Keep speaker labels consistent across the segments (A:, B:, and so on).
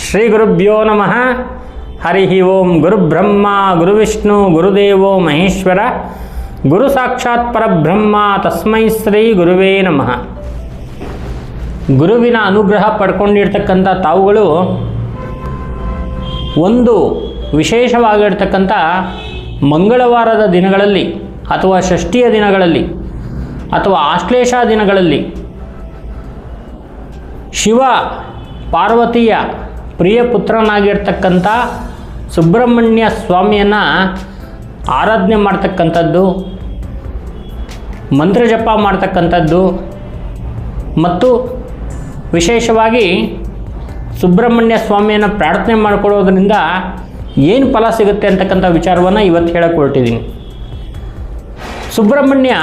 A: ಶ್ರೀ ಗುರುಭ್ಯೋ ನಮಃ. ಹರಿ ಓಂ. ಗುರುಬ್ರಹ್ಮ ಗುರುವಿಷ್ಣು ಗುರುದೇವೋ ಮಹೇಶ್ವರ, ಗುರು ಸಾಕ್ಷಾತ್ ಪರಬ್ರಹ್ಮ, ತಸ್ಮೈ ಶ್ರೀ ಗುರುವೇ ನಮಃ. ಗುರುವಿನ ಅನುಗ್ರಹ ಪಡ್ಕೊಂಡಿರ್ತಕ್ಕಂಥ ತಾವುಗಳು ಒಂದು ವಿಶೇಷವಾಗಿರ್ತಕ್ಕಂಥ ಮಂಗಳವಾರದ ದಿನಗಳಲ್ಲಿ ಅಥವಾ ಷಷ್ಠಿಯ ದಿನಗಳಲ್ಲಿ ಅಥವಾ ಆಶ್ಲೇಷ ದಿನಗಳಲ್ಲಿ ಶಿವ ಪಾರ್ವತಿಯ ಪ್ರಿಯ ಪುತ್ರನಾಗಿರ್ತಕ್ಕಂಥ ಸುಬ್ರಹ್ಮಣ್ಯ ಸ್ವಾಮಿಯನ್ನು ಆರಾಧನೆ ಮಾಡ್ತಕ್ಕಂಥದ್ದು, ಮಂತ್ರಜಪ ಮಾಡ್ತಕ್ಕಂಥದ್ದು ಮತ್ತು ವಿಶೇಷವಾಗಿ ಸುಬ್ರಹ್ಮಣ್ಯ ಸ್ವಾಮಿಯನ್ನು ಪ್ರಾರ್ಥನೆ ಮಾಡಿಕೊಳ್ಳೋದ್ರಿಂದ ಏನು ಫಲ ಸಿಗುತ್ತೆ ಅಂತಕ್ಕಂಥ ವಿಚಾರವನ್ನು ಇವತ್ತು ಹೇಳಕ್ಕೆ ಹೊರಟಿದ್ದೀನಿ. ಸುಬ್ರಹ್ಮಣ್ಯ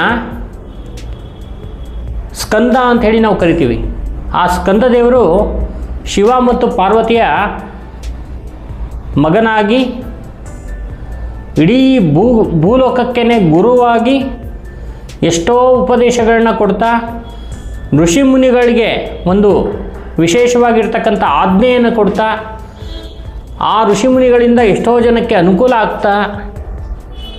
A: ಸ್ಕಂದ ಅಂಥೇಳಿ ನಾವು ಕರಿತೀವಿ. ಆ ಸ್ಕಂದ ದೇವರು ಶಿವ ಮತ್ತು ಪಾರ್ವತಿಯ ಮಗನಾಗಿ ಇಡೀ ಭೂಲೋಕಕ್ಕೇ ಗುರುವಾಗಿ ಎಷ್ಟೋ ಉಪದೇಶಗಳನ್ನ ಕೊಡ್ತಾ ಋಷಿ ಮುನಿಗಳಿಗೆ ಒಂದು ವಿಶೇಷವಾಗಿರ್ತಕ್ಕಂಥ ಆಜ್ಞೆಯನ್ನು ಕೊಡ್ತಾ ಆ ಋಷಿ ಮುನಿಗಳಿಂದ ಎಷ್ಟೋ ಜನಕ್ಕೆ ಅನುಕೂಲ ಆಗ್ತಾ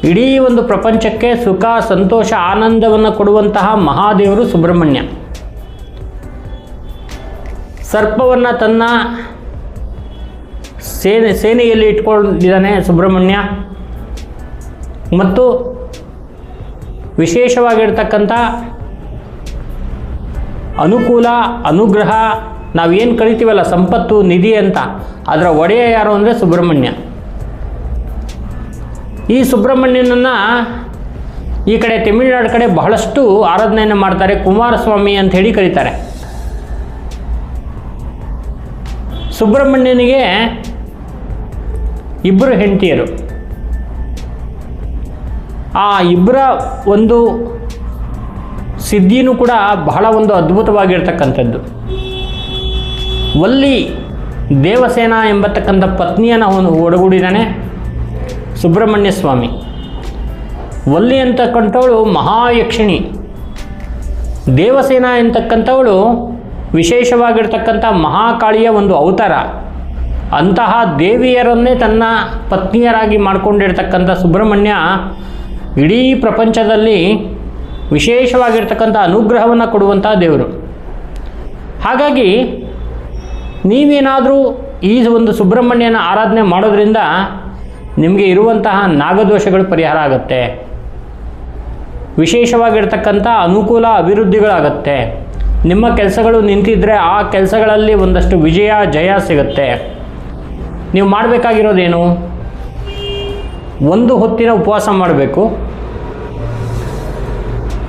A: ಇಡೀ ಒಂದು ಪ್ರಪಂಚಕ್ಕೆ ಸುಖ ಸಂತೋಷ ಆನಂದವನ್ನು ಕೊಡುವಂತಹ ಮಹಾದೇವರು ಸುಬ್ರಹ್ಮಣ್ಯ. ಸರ್ಪವನ್ನು ತನ್ನ ಸೇನೆಯಲ್ಲಿ ಇಟ್ಕೊಂಡಿದ್ದಾನೆ ಸುಬ್ರಹ್ಮಣ್ಯ. ಮತ್ತು ವಿಶೇಷವಾಗಿರ್ತಕ್ಕಂಥ ಅನುಕೂಲ ಅನುಗ್ರಹ ನಾವೇನು ಕರಿತೀವಲ್ಲ ಸಂಪತ್ತು ನಿಧಿ ಅಂತ, ಅದರ ಒಡೆಯ ಯಾರು ಅಂದರೆ ಸುಬ್ರಹ್ಮಣ್ಯ. ಈ ಸುಬ್ರಹ್ಮಣ್ಯನನ್ನು ಈ ಕಡೆ ತಮಿಳುನಾಡು ಕಡೆ ಬಹಳಷ್ಟು ಆರಾಧನೆಯನ್ನು ಮಾಡ್ತಾರೆ. ಕುಮಾರಸ್ವಾಮಿ ಅಂತ ಹೇಳಿ ಕರೀತಾರೆ. ಸುಬ್ರಹ್ಮಣ್ಯನಿಗೆ ಇಬ್ಬರು ಹೆಂಡತಿಯರು. ಆ ಇಬ್ಬರ ಒಂದು ಸಿದ್ಧಿನೂ ಕೂಡ ಬಹಳ ಒಂದು ಅದ್ಭುತವಾಗಿರ್ತಕ್ಕಂಥದ್ದು. ವಲ್ಲಿ ದೇವಸೇನ ಎಂಬತಕ್ಕಂಥ ಪತ್ನಿಯನ್ನು ಒಡಗೂಡಿದ್ದಾನೆ ಸುಬ್ರಹ್ಮಣ್ಯ ಸ್ವಾಮಿ. ವಲ್ಲಿ ಅಂತಕ್ಕಂಥವಳು ಮಹಾಯಕ್ಷಿಣಿ. ದೇವಸೇನ ಎಂತಕ್ಕಂಥವಳು ವಿಶೇಷವಾಗಿರ್ತಕ್ಕಂಥ ಮಹಾಕಾಳಿಯ ಒಂದು ಅವತಾರ. ಅಂತಹ ದೇವಿಯರನ್ನೇ ತನ್ನ ಪತ್ನಿಯರಾಗಿ ಮಾಡಿಕೊಂಡಿರ್ತಕ್ಕಂಥ ಸುಬ್ರಹ್ಮಣ್ಯ ಇಡೀ ಪ್ರಪಂಚದಲ್ಲಿ ವಿಶೇಷವಾಗಿರ್ತಕ್ಕಂಥ ಅನುಗ್ರಹವನ್ನು ಕೊಡುವಂಥ ದೇವರು. ಹಾಗಾಗಿ ನೀವೇನಾದರೂ ಈ ಒಂದು ಸುಬ್ರಹ್ಮಣ್ಯನ ಆರಾಧನೆ ಮಾಡೋದ್ರಿಂದ ನಿಮಗೆ ಇರುವಂತಹ ನಾಗದೋಷಗಳು ಪರಿಹಾರ ಆಗುತ್ತೆ, ವಿಶೇಷವಾಗಿರ್ತಕ್ಕಂಥ ಅನುಕೂಲ ಅಭಿವೃದ್ಧಿಗಳಾಗತ್ತೆ. ನಿಮ್ಮ ಕೆಲಸಗಳು ನಿಂತಿದ್ದರೆ ಆ ಕೆಲಸಗಳಲ್ಲಿ ಒಂದಷ್ಟು ವಿಜಯ ಜಯ ಸಿಗುತ್ತೆ. ನೀವು ಮಾಡಬೇಕಾಗಿರೋದೇನು, ಒಂದು ಹೊತ್ತಿನ ಉಪವಾಸ ಮಾಡಬೇಕು.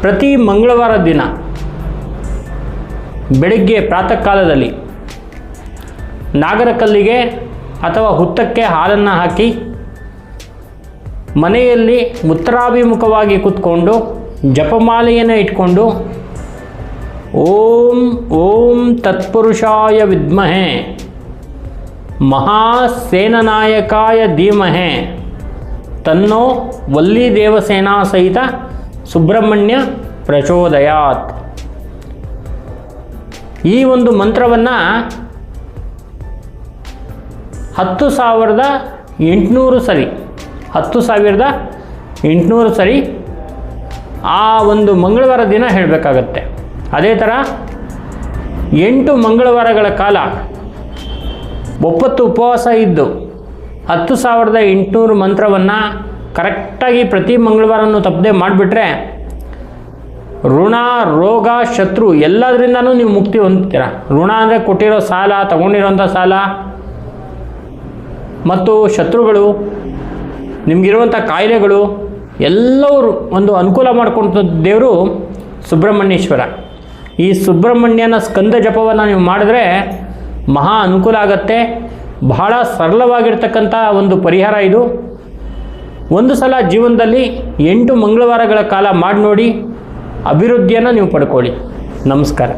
A: ಪ್ರತಿ ಮಂಗಳವಾರ ದಿನ ಬೆಳಗ್ಗೆ ಪ್ರಾತಃ ಕಾಲದಲ್ಲಿ ನಾಗರಕಲ್ಲಿಗೆ ಅಥವಾ ಹುತ್ತಕ್ಕೆ ಹಾಲನ್ನು ಹಾಕಿ ಮನೆಯಲ್ಲಿ ಉತ್ತರಾಭಿಮುಖವಾಗಿ ಕೂತ್ಕೊಂಡು ಜಪಮಾಲೆಯನ್ನು ಇಟ್ಕೊಂಡು ಓಂ ಓಂ ತತ್ಪುರುಷಾಯ ವಿದ್ಮಹೆ ಮಹಾಸೇನನಾಯಕಾಯ ಧೀಮಹೆ ತನ್ನೋ ವಲ್ಲಿ ದೇವಸೇನಾ ಸಹಿತ ಸುಬ್ರಹ್ಮಣ್ಯ ಪ್ರಚೋದಯಾತ್. ಈ ಒಂದು ಮಂತ್ರವನ್ನು 10,800 ಸರಿ 10,800 ಸರಿ ಆ ಒಂದು ಮಂಗಳವಾರ ದಿನ ಹೇಳಬೇಕಾಗತ್ತೆ. ಅದೇ ಥರ 8 ಮಂಗಳವಾರಗಳ ಕಾಲ ಒಪ್ಪತ್ತು ಉಪವಾಸ ಇದ್ದು 10,800 ಮಂತ್ರವನ್ನು ಕರೆಕ್ಟಾಗಿ ಪ್ರತಿ ಮಂಗಳವಾರನೂ ತಪ್ಪದೆ ಮಾಡಿಬಿಟ್ರೆ ಋಣ ರೋಗ ಶತ್ರು ಎಲ್ಲದರಿಂದನೂ ನೀವು ಮುಕ್ತಿ ಹೊಂದ್ತೀರ. ಋಣ ಅಂದರೆ ಕೊಟ್ಟಿರೋ ಸಾಲ, ತಗೊಂಡಿರೋಂಥ ಸಾಲ ಮತ್ತು ಶತ್ರುಗಳು, ನಿಮಗಿರುವಂಥ ಕಾಯಿಲೆಗಳು ಎಲ್ಲರೂ ಒಂದು ಅನುಕೂಲ ಮಾಡಿಕೊಂಡ ದೇವರು ಸುಬ್ರಹ್ಮಣ್ಯೇಶ್ವರ. ಈ ಸುಬ್ರಹ್ಮಣ್ಯನ ಸ್ಕಂದ ಜಪವನ್ನು ನೀವು ಮಾಡಿದ್ರೆ ಮಹಾ ಅನುಕೂಲ ಆಗತ್ತೆ. ಬಹಳ ಸರಳವಾಗಿರ್ತಕ್ಕಂಥ ಒಂದು ಪರಿಹಾರ ಇದು. ಒಂದು ಸಲ ಜೀವನದಲ್ಲಿ 8 ಮಂಗಳವಾರಗಳ ಕಾಲ ಮಾಡಿ ನೋಡಿ, ಅಭಿವೃದ್ಧಿಯನ್ನು ನೀವು ಪಡ್ಕೊಳ್ಳಿ. ನಮಸ್ಕಾರ.